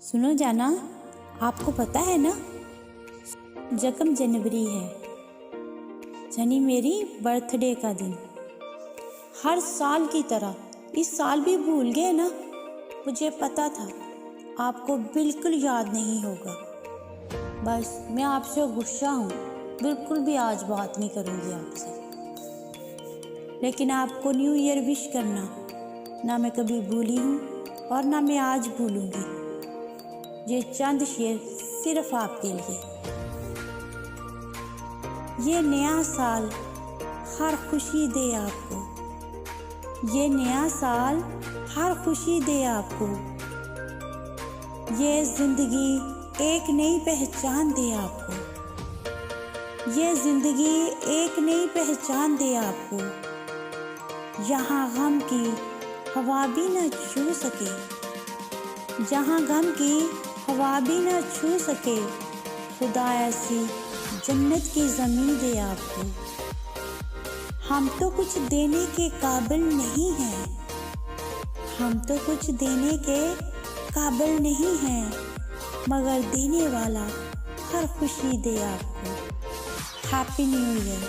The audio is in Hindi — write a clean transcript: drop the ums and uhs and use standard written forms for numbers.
सुनो जाना, आपको पता है ना, जकम जनवरी है, यानी मेरी बर्थडे का दिन। हर साल की तरह इस साल भी भूल गए ना। मुझे पता था आपको बिल्कुल याद नहीं होगा। बस मैं आपसे गुस्सा हूँ, बिल्कुल भी आज बात नहीं करूँगी आपसे। लेकिन आपको न्यू ईयर विश करना ना मैं कभी भूली हूँ और ना मैं आज भूलूँगी। ये चंद शेर सिर्फ आपके लिए। ये नया साल हर खुशी दे आपको, ये नया साल हर खुशी दे आपको, ये जिंदगी एक नई पहचान दे आपको, ये जिंदगी एक नई पहचान दे आपको। यहाँ गम की हवा भी न छू सके, जहाँ गम की हवा भी न छू सके, खुदा ऐसी जन्नत की ज़मीन दे आपको। हम तो कुछ देने के काबिल नहीं हैं, हम तो कुछ देने के काबिल नहीं हैं, मगर देने वाला हर खुशी दे आपको। Happy new year.